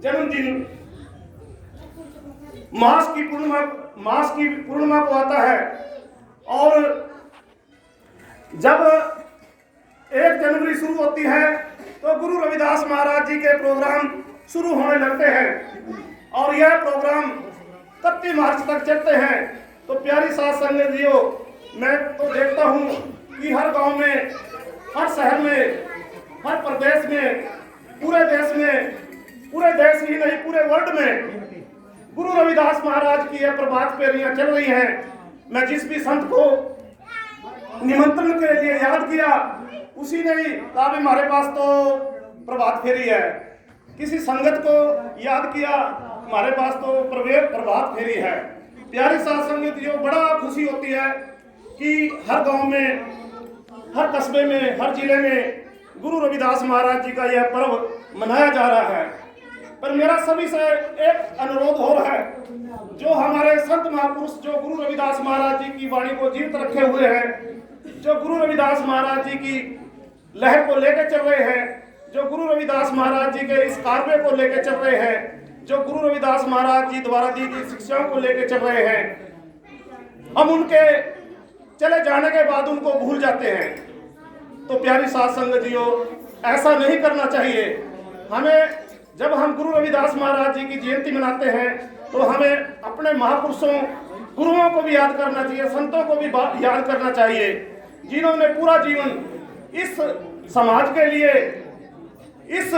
जन्मदिन मास की पूर्णिमा को आता है। और जब 1 जनवरी शुरू होती है तो गुरु रविदास महाराज जी के प्रोग्राम शुरू होने लगते हैं और यह प्रोग्राम 31 मार्च तक चलते हैं। तो प्यारी साथ संगतियों, मैं तो देखता हूँ कि हर गांव में, हर शहर में, हर प्रदेश में, पूरे देश ही नहीं पूरे वर्ल्ड में गुरु रविदास महाराज की यह प्रभात फेरियां चल रही हैं। मैं जिस भी संत को निमंत्रण के लिए याद किया उसी ने ही कहा भी हमारे पास तो प्रभात फेरी है। किसी संगत को याद किया, हमारे पास तो प्रभात फेरी है। प्यारी साथ संगतियों, बड़ा खुशी होती है कि हर गांव में, हर कस्बे में, हर जिले में गुरु रविदास महाराज जी का यह पर्व मनाया जा रहा है। पर मेरा सभी से एक अनुरोध हो रहा है, जो हमारे संत महापुरुष जो गुरु रविदास महाराज जी की वाणी को जीवित रखे हुए हैं, जो गुरु रविदास महाराज जी की लहर को लेकर चल रहे हैं, जो गुरु रविदास महाराज जी के इस कार्य को लेकर चल रहे हैं, जो गुरु रविदास महाराज जी द्वारा दी गई शिक्षाओं को लेकर चल रहे हैं, हम उनके चले जाने के बाद उनको भूल जाते हैं। तो प्यारी साथ संगतियों, ऐसा नहीं करना चाहिए। हमें, जब हम गुरु रविदास महाराज जी की जयंती मनाते हैं तो हमें अपने महापुरुषों, गुरुओं को भी याद करना चाहिए, संतों को भी याद करना चाहिए, जिन्होंने पूरा जीवन इस समाज के लिए, इस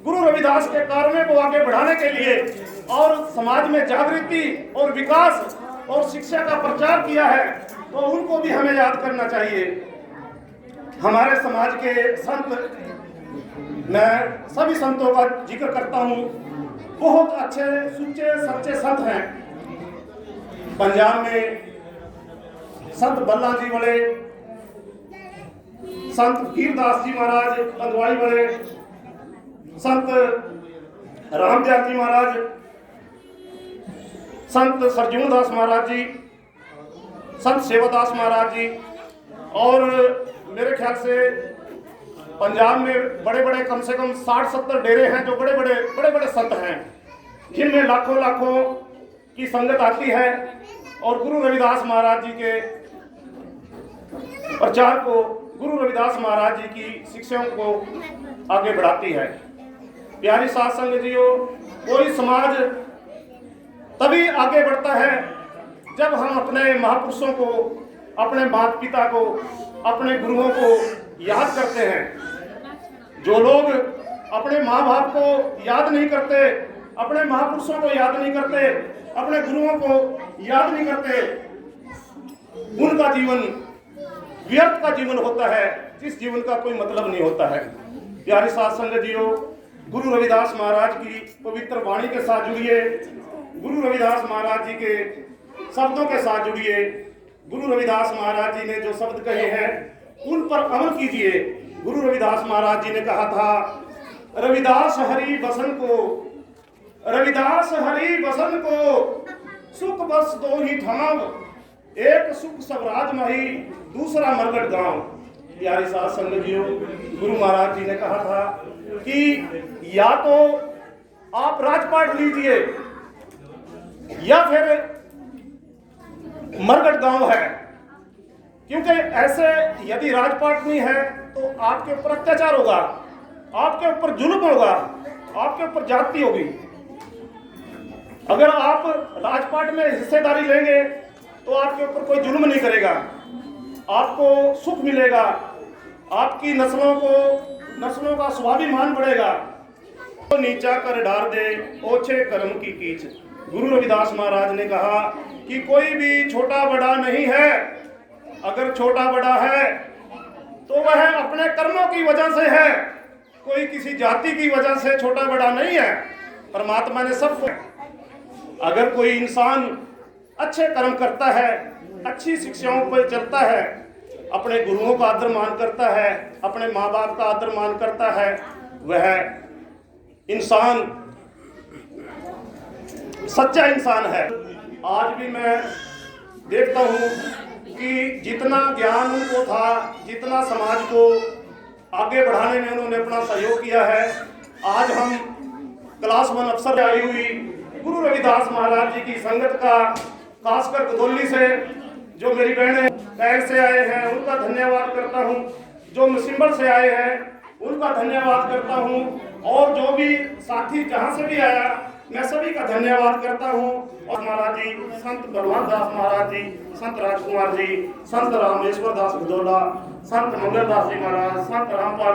गुरु रविदास के कार्यों को आगे बढ़ाने के लिए और समाज में जागृति और विकास और शिक्षा का प्रचार किया है, तो उनको भी हमें याद करना चाहिए। हमारे समाज के संत, मैं सभी संतों का जिक्र करता हूँ, बहुत अच्छे सुच्चे सच्चे संत हैं। पंजाब में संत बल्ला जी बड़े, संत गिरदास जी महाराज पंदवाई बड़े, संत रामदयाल जी महाराज, संत सरजून दास महाराज जी, संत सेवादास महाराज जी, और मेरे ख्याल से पंजाब में बड़े बड़े कम से कम 60-70 डेरे हैं जो बड़े बड़े संत हैं, जिनमें लाखों की संगत आती है और गुरु रविदास महाराज जी के प्रचार को, गुरु रविदास महाराज जी की शिक्षाओं को आगे बढ़ाती है। प्यारी साथ संगतियों, कोई समाज तभी आगे बढ़ता है जब हम अपने महापुरुषों को, अपने माता पिता को, अपने गुरुओं को याद करते हैं। जो लोग अपने माँ बाप को याद नहीं करते, अपने महापुरुषों को याद नहीं करते, अपने गुरुओं को याद नहीं करते, उनका जीवन व्यर्थ का जीवन होता है, जिस जीवन का कोई मतलब नहीं होता है। प्यारे साथ संगतियों, गुरु रविदास महाराज की पवित्र वाणी के साथ जुड़िए, गुरु रविदास महाराज जी के शब्दों के साथ जुड़िए। गुरु रविदास महाराज जी ने जो शब्द कहे हैं उन पर अमल कीजिए। गुरु रविदास महाराज जी ने कहा था, रविदास हरि बसन को, रविदास हरि बसन को, सुख बस दो ही ठाव, एक सुख स्वराज मही, दूसरा मरगट गांव। प्यारी साथ संगतियों, गुरु महाराज जी ने कहा था कि या तो आप राजपाट लीजिए या फिर मरगट गांव है, क्योंकि ऐसे यदि राजपाट नहीं है तो आपके ऊपर अत्याचार होगा, आपके ऊपर जुल्म होगा, आपके ऊपर जाति होगी। अगर आप राजपाट में हिस्सेदारी लेंगे तो आपके ऊपर कोई जुल्म नहीं करेगा, आपको सुख मिलेगा, आपकी नस्लों का स्वाभिमान बढ़ेगा। तो नीचा कर डार दे ओछे कर्म की कीच। गुरु रविदास महाराज ने कहा कि कोई भी छोटा बड़ा नहीं है। अगर छोटा बड़ा है तो वह अपने कर्मों की वजह से है, कोई किसी जाति की वजह से छोटा बड़ा नहीं है। परमात्मा ने सबको, अगर कोई इंसान अच्छे कर्म करता है, अच्छी शिक्षाओं पर चलता है, अपने गुरुओं का आदर मान करता है, अपने माँ बाप का आदर मान करता है, वह इंसान सच्चा इंसान है। आज भी मैं देखता हूँ कि जितना ज्ञान उनको था, जितना समाज को आगे बढ़ाने में उन्होंने अपना सहयोग किया है, आज हम प्रकाश वन अवसर आई हुई गुरु रविदास महाराज जी की संगत का, खासकर गदौली से जो मेरी बहनें पैर से आए हैं उनका धन्यवाद करता हूँ, जो मुसिम्बल से आए हैं उनका धन्यवाद करता हूँ, और जो भी साथी जहाँ से भी आया मैं सभी का धन्यवाद करता हूँ। और महाराज जी, संत बलवंत दास महाराज जी, संत राजकुमार जी, संत रामेश्वर दास गदौला, संत मंगल दास जी महाराज, संत रामपाल